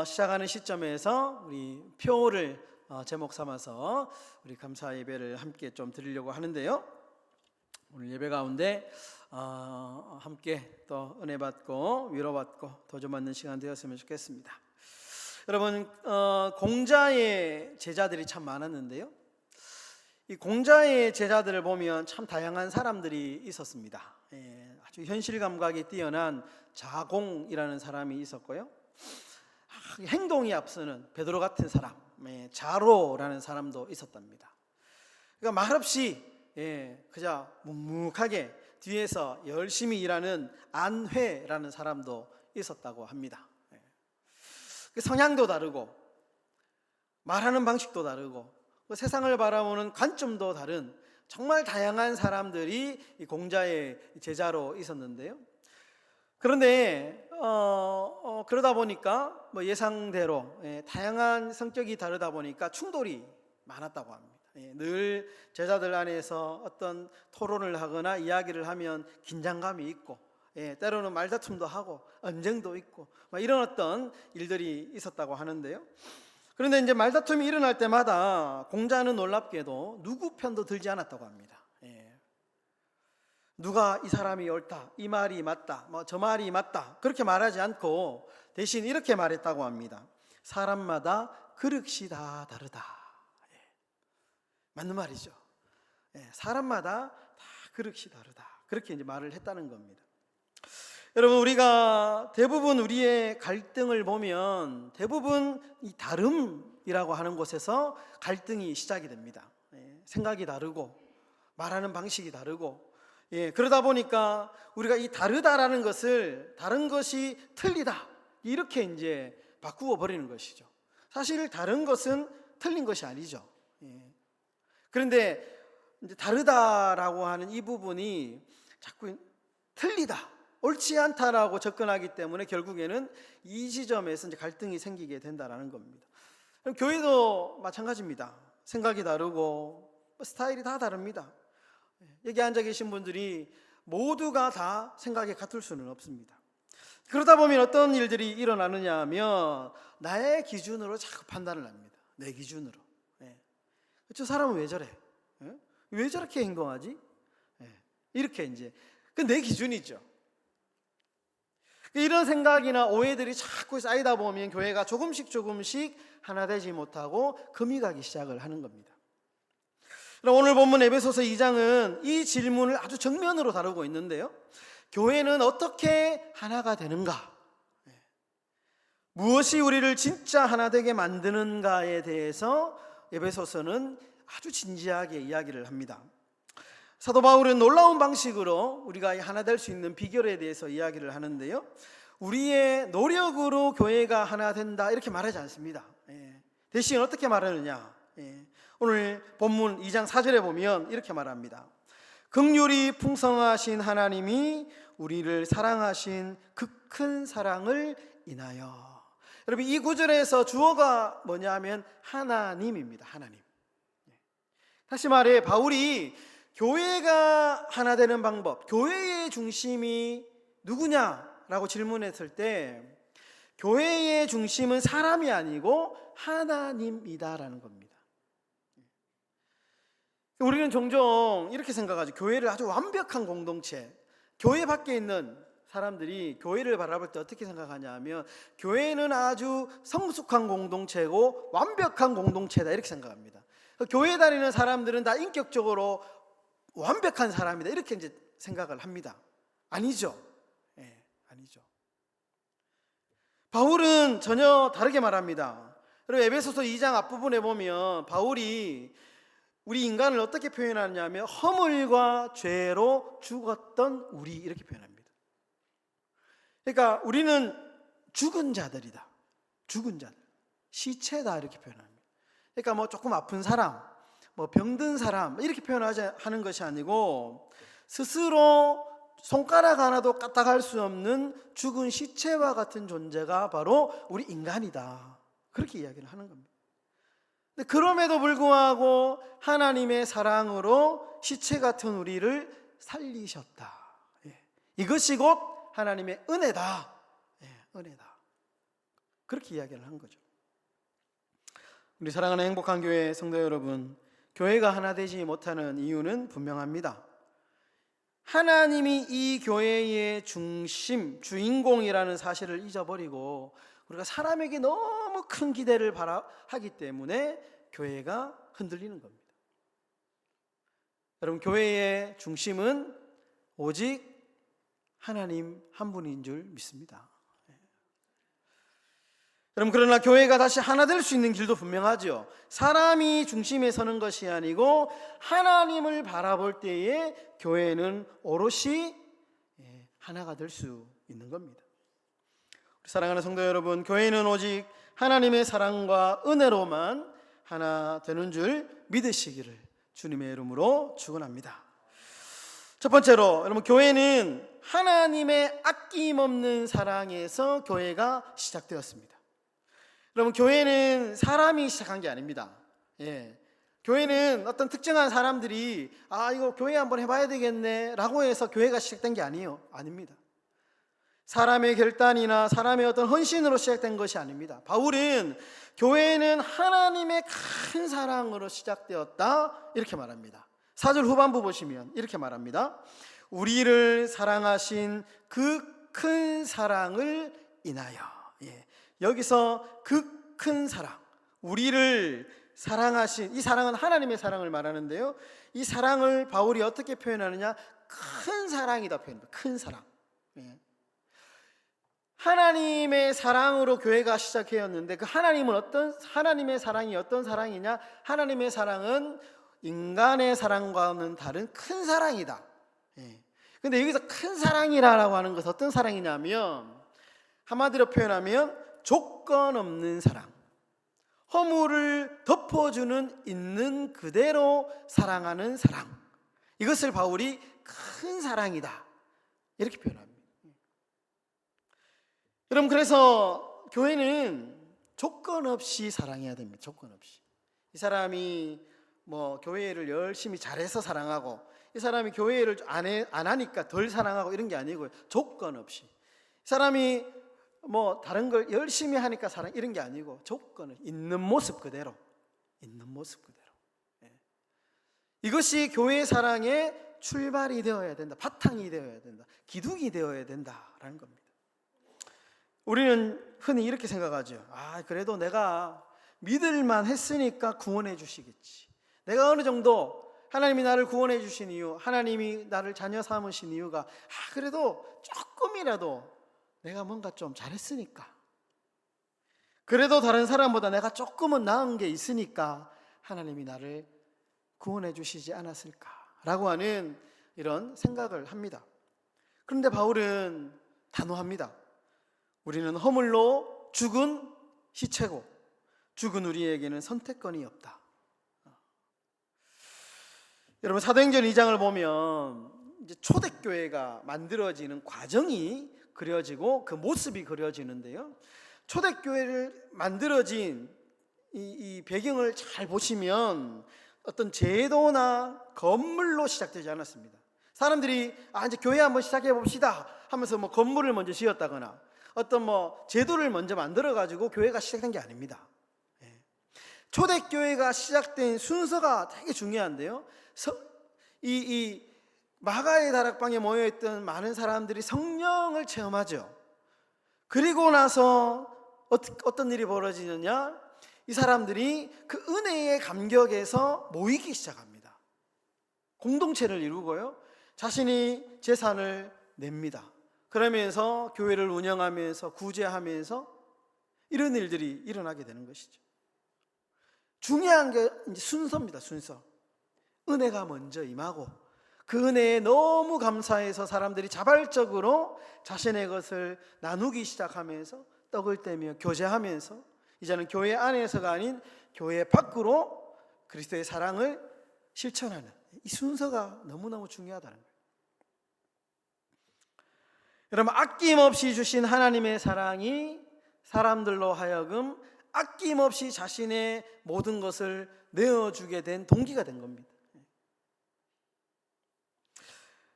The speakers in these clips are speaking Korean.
시작하는 시점에서 우리 표를 제목 삼아서 우리 감사 예배를 함께 좀 드리려고 하는데요. 오늘 예배 가운데 함께 또 은혜 받고 위로받고 도전받는 시간 되었으면 좋겠습니다. 여러분, 공자의 제자들이 참 많았는데요. 이 공자의 제자들을 보면 참 다양한 사람들이 있었습니다. 아주 현실 감각이 뛰어난 자공이라는 사람이 있었고요. 행동이 앞서는 베드로 같은 사람, 자로라는 사람도 있었답니다. 그러니까 말없이 그저 묵묵하게 뒤에서 열심히 일하는 안회라는 사람도 있었다고 합니다. 성향도 다르고 말하는 방식도 다르고 세상을 바라보는 관점도 다른 정말 다양한 사람들이 이 공자의 제자로 있었는데요. 그런데 그러다 보니까 예상대로 다양한 성격이 다르다 보니까 충돌이 많았다고 합니다. 늘 제자들 안에서 어떤 토론을 하거나 이야기를 하면 긴장감이 있고 때로는 말다툼도 하고 언쟁도 있고 이런 어떤 일들이 있었다고 하는데요. 그런데 이제 말다툼이 일어날 때마다 공자는 놀랍게도 누구 편도 들지 않았다고 합니다. 누가 이 사람이 옳다, 이 말이 맞다, 저 말이 맞다 그렇게 말하지 않고 대신 이렇게 말했다고 합니다. 사람마다 그릇이 다 다르다. 맞는 말이죠. 사람마다 다 그릇이 다르다. 그렇게 이제 말을 했다는 겁니다. 여러분, 우리가 대부분 우리의 갈등을 보면 대부분 이 다름이라고 하는 곳에서 갈등이 시작이 됩니다. 생각이 다르고 말하는 방식이 다르고 그러다 보니까 우리가 이 다르다라는 것을 다른 것이 틀리다 이렇게 이제 바꾸어 버리는 것이죠. 사실 다른 것은 틀린 것이 아니죠. 그런데 이제 다르다라고 하는 이 부분이 자꾸 틀리다, 옳지 않다라고 접근하기 때문에 결국에는 이 지점에서 이제 갈등이 생기게 된다라는 겁니다. 그럼 교회도 마찬가지입니다. 생각이 다르고 스타일이 다 다릅니다. 여기 앉아 계신 분들이 모두가 다 생각이 같을 수는 없습니다. 그러다 보면 어떤 일들이 일어나느냐 하면 나의 기준으로 자꾸 판단을 합니다. 내 기준으로. 저 사람은 왜 저래? 왜 저렇게 행동하지? 이렇게 이제 그 내 기준이죠. 이런 생각이나 오해들이 자꾸 쌓이다 보면 교회가 조금씩 하나 되지 못하고 금이 가기 시작을 하는 겁니다. 오늘 본문 에베소서 2장은 이 질문을 아주 정면으로 다루고 있는데요. 교회는 어떻게 하나가 되는가? 무엇이 우리를 진짜 하나 되게 만드는가에 대해서 에베소서는 아주 진지하게 이야기를 합니다. 사도 바울은 놀라운 방식으로 우리가 하나 될 수 있는 비결에 대해서 이야기를 하는데요. 우리의 노력으로 교회가 하나 된다 이렇게 말하지 않습니다. 대신 어떻게 말하느냐? 오늘 본문 2장 4절에 보면 이렇게 말합니다. 긍휼이 풍성하신 하나님이 우리를 사랑하신 그 큰 사랑을 인하여. 여러분, 이 구절에서 주어가 뭐냐면 하나님입니다. 하나님. 다시 말해 바울이 교회가 하나 되는 방법, 교회의 중심이 누구냐라고 질문했을 때 교회의 중심은 사람이 아니고 하나님이다라는 겁니다. 우리는 종종 이렇게 생각하죠. 교회를 아주 완벽한 공동체, 교회 밖에 있는 사람들이 교회를 바라볼 때 어떻게 생각하냐 하면 교회는 아주 성숙한 공동체고 완벽한 공동체다 이렇게 생각합니다. 교회 다니는 사람들은 다 인격적으로 완벽한 사람이다 이렇게 이제 생각을 합니다. 아니죠. 아니죠. 바울은 전혀 다르게 말합니다. 여러분, 에베소서 2장 앞부분에 보면 바울이 우리 인간을 어떻게 표현하냐면 허물과 죄로 죽었던 우리 이렇게 표현합니다. 그러니까 우리는 죽은 자들이다. 죽은 자들. 시체다 이렇게 표현합니다. 그러니까 조금 아픈 사람, 병든 사람 이렇게 표현하는 것이 아니고 스스로 손가락 하나도 까딱할 수 없는 죽은 시체와 같은 존재가 바로 우리 인간이다. 그렇게 이야기를 하는 겁니다. 근데 그럼에도 불구하고 하나님의 사랑으로 시체 같은 우리를 살리셨다. 이것이 곧 하나님의 은혜다. 은혜다. 그렇게 이야기를 한 거죠. 우리 사랑하는 행복한 교회 성도 여러분, 교회가 하나 되지 못하는 이유는 분명합니다. 하나님이 이 교회의 중심, 주인공이라는 사실을 잊어버리고 우리가 사람에게 너무 큰 기대를 하기 때문에 교회가 흔들리는 겁니다. 여러분, 교회의 중심은 오직 하나님 한 분인 줄 믿습니다. 여러분, 그러나 교회가 다시 하나 될 수 있는 길도 분명하죠. 사람이 중심에 서는 것이 아니고 하나님을 바라볼 때에 교회는 오롯이 하나가 될 수 있는 겁니다. 우리 사랑하는 성도 여러분, 교회는 오직 하나님의 사랑과 은혜로만 하나 되는 줄 믿으시기를 주님의 이름으로 축원합니다. 첫 번째로, 여러분, 교회는 하나님의 아낌없는 사랑에서 교회가 시작되었습니다. 여러분, 교회는 사람이 시작한 게 아닙니다. 교회는 어떤 특정한 사람들이 이거 교회 한번 해봐야 되겠네 라고 해서 교회가 시작된 게 아닙니다. 사람의 결단이나 사람의 어떤 헌신으로 시작된 것이 아닙니다. 바울은 교회는 하나님의 큰 사랑으로 시작되었다 이렇게 말합니다. 4절 후반부 보시면 이렇게 말합니다. 우리를 사랑하신 그 큰 사랑을 인하여. 여기서 그 큰 사랑, 우리를 사랑하신, 이 사랑은 하나님의 사랑을 말하는데요, 이 사랑을 바울이 어떻게 표현하느냐, 큰 사랑이다 표현합니다. 큰 사랑. 하나님의 사랑으로 교회가 시작되었는데 그 하나님의 사랑이 어떤 사랑이냐? 하나님의 사랑은 인간의 사랑과는 다른 큰 사랑이다. 근데 여기서 큰 사랑이라고 하는 것은 어떤 사랑이냐면, 한마디로 표현하면 조건 없는 사랑, 허물을 덮어주는 있는 그대로 사랑하는 사랑, 이것을 바울이 큰 사랑이다 이렇게 표현합니다. 여러분, 그래서 교회는 조건 없이 사랑해야 됩니다. 조건 없이. 이 사람이 교회를 열심히 잘해서 사랑하고, 이 사람이 교회를 안 하니까 덜 사랑하고 이런 게 아니고요. 조건 없이. 이 사람이 다른 걸 열심히 하니까 사랑, 이런 게 아니고 조건을 있는 모습 그대로, 있는 모습 그대로. 이것이 교회 사랑의 출발이 되어야 된다, 바탕이 되어야 된다, 기둥이 되어야 된다라는 겁니다. 우리는 흔히 이렇게 생각하죠. 그래도 내가 믿을만 했으니까 구원해 주시겠지. 내가 어느 정도 하나님이 나를 구원해 주신 이유, 하나님이 나를 자녀 삼으신 이유가 그래도 조금이라도 내가 뭔가 좀 잘했으니까, 그래도 다른 사람보다 내가 조금은 나은 게 있으니까 하나님이 나를 구원해 주시지 않았을까라고 하는 이런 생각을 합니다. 그런데 바울은 단호합니다. 우리는 허물로 죽은 시체고 죽은 우리에게는 선택권이 없다. 여러분, 사도행전 2장을 보면 이제 초대교회가 만들어지는 과정이 그려지고 그 모습이 그려지는데요, 초대교회를 만들어진 이 배경을 잘 보시면 어떤 제도나 건물로 시작되지 않았습니다. 사람들이 이제 교회 한번 시작해 봅시다 하면서 건물을 먼저 지었다거나 어떤 제도를 먼저 만들어 가지고 교회가 시작된 게 아닙니다. 초대교회가 시작된 순서가 되게 중요한데요, 이 마가의 다락방에 모여있던 많은 사람들이 성령을 체험하죠. 그리고 나서 어떤 일이 벌어지느냐, 이 사람들이 그 은혜의 감격에서 모이기 시작합니다. 공동체를 이루고요, 자신이 재산을 냅니다. 그러면서 교회를 운영하면서 구제하면서 이런 일들이 일어나게 되는 것이죠. 중요한 게 이제 순서입니다. 순서. 은혜가 먼저 임하고 그 은혜에 너무 감사해서 사람들이 자발적으로 자신의 것을 나누기 시작하면서 떡을 떼며 교제하면서 이제는 교회 안에서가 아닌 교회 밖으로 그리스도의 사랑을 실천하는 이 순서가 너무너무 중요하다는 거예요. 여러분, 아낌없이 주신 하나님의 사랑이 사람들로 하여금 아낌없이 자신의 모든 것을 내어주게 된 동기가 된 겁니다.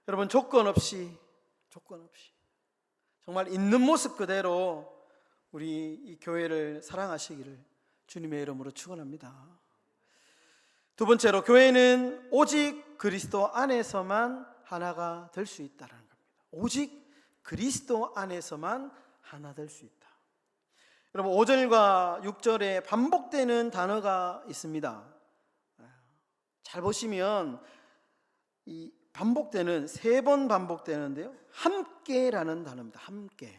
여러분, 조건 없이 정말 있는 모습 그대로 우리 이 교회를 사랑하시기를 주님의 이름으로 축원합니다. 두 번째로, 교회는 오직 그리스도 안에서만 하나가 될 수 있다는 겁니다. 오직 그리스도 안에서만 하나 될 수 있다. 여러분, 5절과 6절에 반복되는 단어가 있습니다. 잘 보시면 이 반복되는, 3번 반복되는데요, 함께라는 단어입니다. 함께.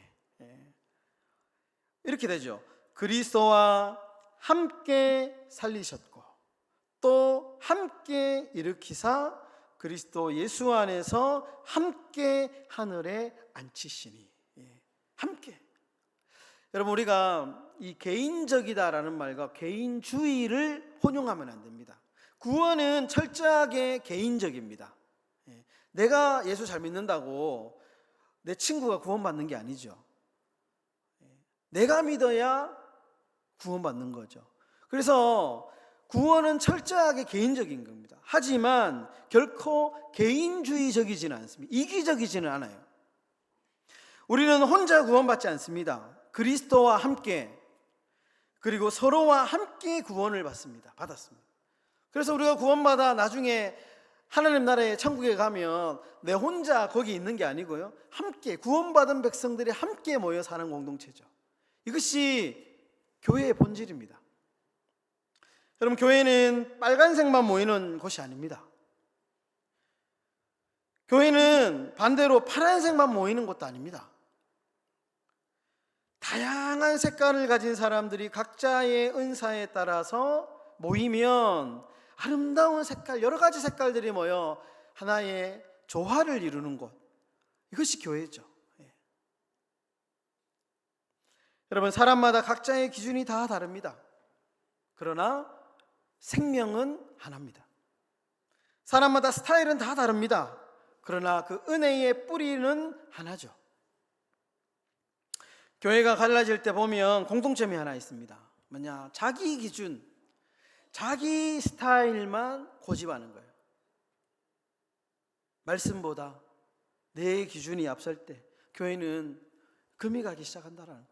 이렇게 되죠. 그리스도와 함께 살리셨고 또 함께 일으키사 그리스도 예수 안에서 함께 하늘에 앉히시니. 함께. 여러분, 우리가 이 개인적이다라는 말과 개인주의를 혼용하면 안 됩니다. 구원은 철저하게 개인적입니다. 내가 예수 잘 믿는다고 내 친구가 구원받는 게 아니죠. 내가 믿어야 구원받는 거죠. 그래서 구원은 철저하게 개인적인 겁니다. 하지만 결코 개인주의적이지는 않습니다. 이기적이지는 않아요. 우리는 혼자 구원받지 않습니다. 그리스도와 함께, 그리고 서로와 함께 구원을 받았습니다. 그래서 우리가 구원받아 나중에 하나님 나라의 천국에 가면 내 혼자 거기 있는 게 아니고요, 함께 구원받은 백성들이 함께 모여 사는 공동체죠. 이것이 교회의 본질입니다. 여러분, 교회는 빨간색만 모이는 곳이 아닙니다. 교회는 반대로 파란색만 모이는 곳도 아닙니다. 다양한 색깔을 가진 사람들이 각자의 은사에 따라서 모이면 아름다운 색깔, 여러 가지 색깔들이 모여 하나의 조화를 이루는 곳, 이것이 교회죠. 여러분, 사람마다 각자의 기준이 다 다릅니다. 그러나 생명은 하나입니다. 사람마다 스타일은 다 다릅니다. 그러나 그 은혜의 뿌리는 하나죠. 교회가 갈라질 때 보면 공통점이 하나 있습니다. 뭐냐? 자기 기준, 자기 스타일만 고집하는 거예요. 말씀보다 내 기준이 앞설 때 교회는 금이 가기 시작한다라는 거예요.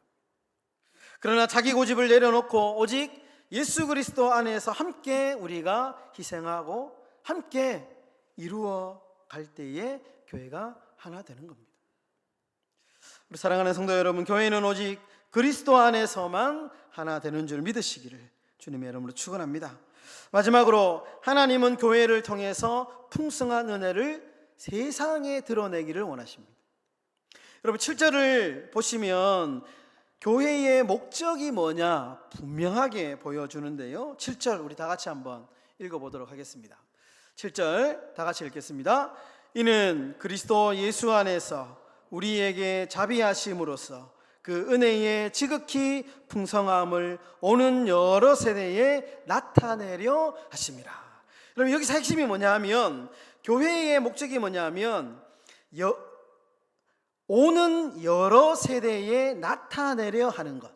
그러나 자기 고집을 내려놓고 오직 예수 그리스도 안에서 함께 우리가 희생하고 함께 이루어 갈 때에 교회가 하나 되는 겁니다. 우리 사랑하는 성도 여러분, 교회는 오직 그리스도 안에서만 하나 되는 줄 믿으시기를 주님의 이름으로 축원합니다. 마지막으로, 하나님은 교회를 통해서 풍성한 은혜를 세상에 드러내기를 원하십니다. 여러분, 7절을 보시면 교회의 목적이 뭐냐 분명하게 보여주는데요, 7절 우리 다 같이 한번 읽어보도록 하겠습니다. 7절 다 같이 읽겠습니다. 이는 그리스도 예수 안에서 우리에게 자비하심으로써 그 은혜의 지극히 풍성함을 오는 여러 세대에 나타내려 하심이라. 그럼 여기서 핵심이 뭐냐 하면, 교회의 목적이 뭐냐 하면 오는 여러 세대에 나타내려 하는 것.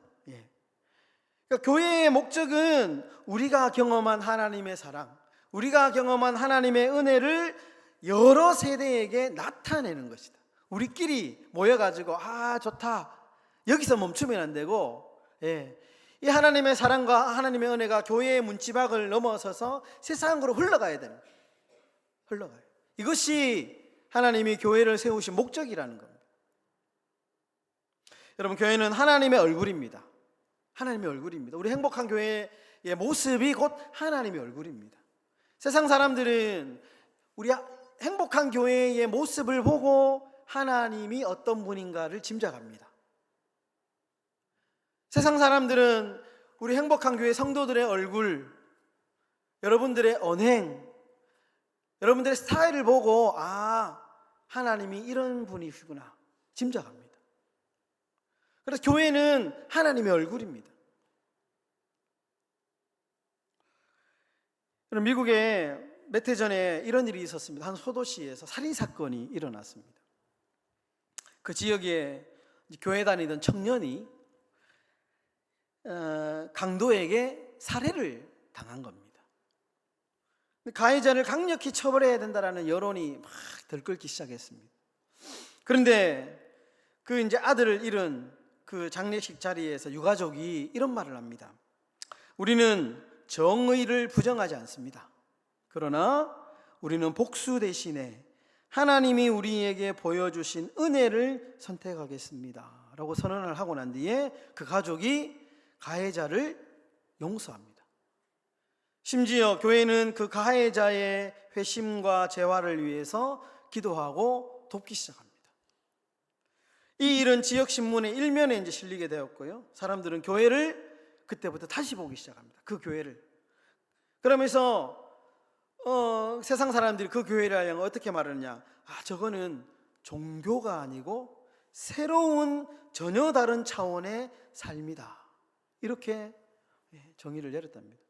그러니까 교회의 목적은 우리가 경험한 하나님의 사랑, 우리가 경험한 하나님의 은혜를 여러 세대에게 나타내는 것이다. 우리끼리 모여가지고 좋다, 여기서 멈추면 안 되고, 이 하나님의 사랑과 하나님의 은혜가 교회의 문지박을 넘어서서 세상으로 흘러가야 되는 거예요. 흘러가요. 이것이 하나님이 교회를 세우신 목적이라는 겁니다. 여러분, 교회는 하나님의 얼굴입니다. 하나님의 얼굴입니다. 우리 행복한 교회의 모습이 곧 하나님의 얼굴입니다. 세상 사람들은 우리 행복한 교회의 모습을 보고 하나님이 어떤 분인가를 짐작합니다. 세상 사람들은 우리 행복한 교회 성도들의 얼굴, 여러분들의 언행, 여러분들의 스타일을 보고 하나님이 이런 분이시구나 짐작합니다. 그래서 교회는 하나님의 얼굴입니다. 미국에 몇 해 전에 이런 일이 있었습니다. 한 소도시에서 살인사건이 일어났습니다. 그 지역에 교회 다니던 청년이 강도에게 살해를 당한 겁니다. 가해자를 강력히 처벌해야 된다라는 여론이 막 들끓기 시작했습니다. 그런데 그 이제 아들을 잃은 그 장례식 자리에서 유가족이 이런 말을 합니다. 우리는 정의를 부정하지 않습니다. 그러나 우리는 복수 대신에 하나님이 우리에게 보여주신 은혜를 선택하겠습니다 라고 선언을 하고 난 뒤에 그 가족이 가해자를 용서합니다. 심지어 교회는 그 가해자의 회심과 재활을 위해서 기도하고 돕기 시작합니다. 이 일은 지역신문의 일면에 이제 실리게 되었고요. 사람들은 교회를 그때부터 다시 보기 시작합니다. 그 교회를. 그러면서 세상 사람들이 그 교회를 향해 어떻게 말하느냐? 저거는 종교가 아니고 새로운 전혀 다른 차원의 삶이다. 이렇게 정의를 내렸답니다.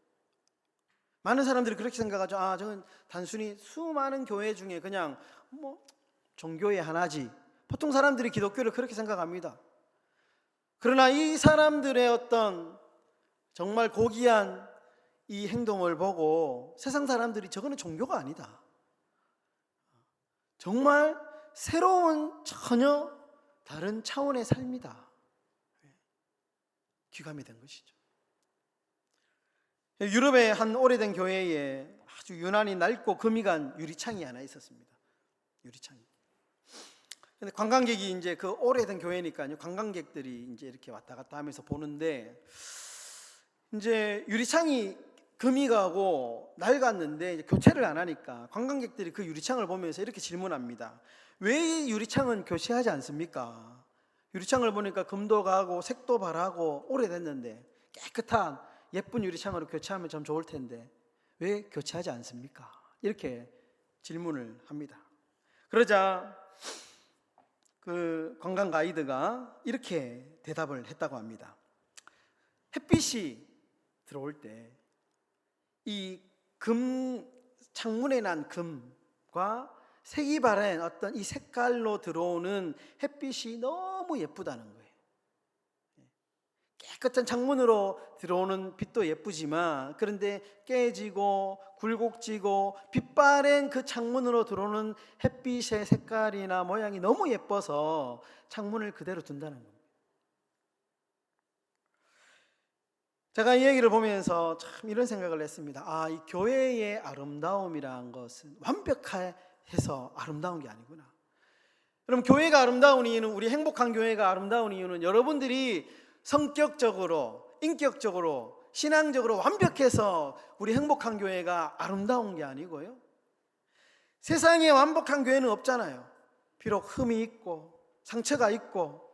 많은 사람들이 그렇게 생각하죠. 저건 단순히 수많은 교회 중에 그냥 종교의 하나지. 보통 사람들이 기독교를 그렇게 생각합니다. 그러나 이 사람들의 어떤 정말 고귀한 이 행동을 보고 세상 사람들이 저거는 종교가 아니다. 정말 새로운 전혀 다른 차원의 삶이다. 귀감이 된 것이죠. 유럽의 한 오래된 교회에 아주 유난히 낡고 금이 간 유리창이 하나 있었습니다. 유리창이. 근데 관광객이 이제 그 오래된 교회니까요. 관광객들이 이제 이렇게 왔다 갔다 하면서 보는데 이제 유리창이 금이 가고 낡았는데 이제 교체를 안 하니까 관광객들이 그 유리창을 보면서 이렇게 질문합니다. 왜 이 유리창은 교체하지 않습니까? 유리창을 보니까 금도 가고 색도 바라고 오래됐는데 깨끗한 예쁜 유리창으로 교체하면 참 좋을 텐데 왜 교체하지 않습니까? 이렇게 질문을 합니다. 그러자 그 관광 가이드가 이렇게 대답을 했다고 합니다. 햇빛이 들어올 때 이 금 창문에 난 금과 색이 바랜 어떤 이 색깔로 들어오는 햇빛이 너무 예쁘다는 거예요. 깨끗한 창문으로 들어오는 빛도 예쁘지만 그런데 깨지고 굴곡지고 빛바랜 그 창문으로 들어오는 햇빛의 색깔이나 모양이 너무 예뻐서 창문을 그대로 둔다는 겁니다. 제가 이 얘기를 보면서 참 이런 생각을 했습니다. 이 교회의 아름다움이란 것은 완벽해서 아름다운 게 아니구나. 그럼 교회가 아름다운 이유는, 우리 행복한 교회가 아름다운 이유는 여러분들이 성격적으로, 인격적으로, 신앙적으로 완벽해서 우리 행복한 교회가 아름다운 게 아니고요. 세상에 완벽한 교회는 없잖아요. 비록 흠이 있고 상처가 있고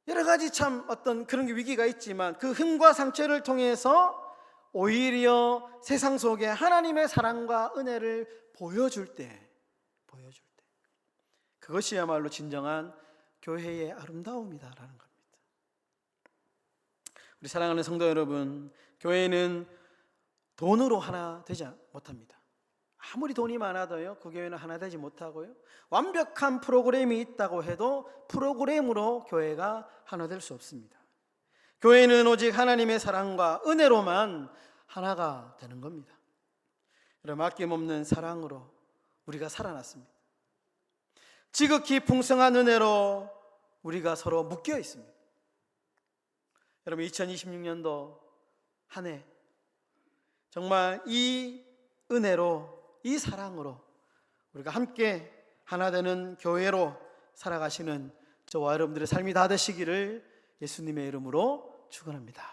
여러 가지 참 어떤 그런 위기가 있지만 그 흠과 상처를 통해서 오히려 세상 속에 하나님의 사랑과 은혜를 보여줄 때 그것이야말로 진정한 교회의 아름다움이다라는 겁니다. 우리 사랑하는 성도 여러분, 교회는 돈으로 하나 되지 못합니다. 아무리 돈이 많아도요, 그 교회는 하나 되지 못하고요, 완벽한 프로그램이 있다고 해도 프로그램으로 교회가 하나 될 수 없습니다. 교회는 오직 하나님의 사랑과 은혜로만 하나가 되는 겁니다. 여러분, 아낌없는 사랑으로 우리가 살아났습니다. 지극히 풍성한 은혜로 우리가 서로 묶여 있습니다. 여러분, 2026년도 한 해 정말 이 은혜로, 이 사랑으로 우리가 함께 하나 되는 교회로 살아가시는 저와 여러분들의 삶이 다 되시기를 예수님의 이름으로 축원합니다.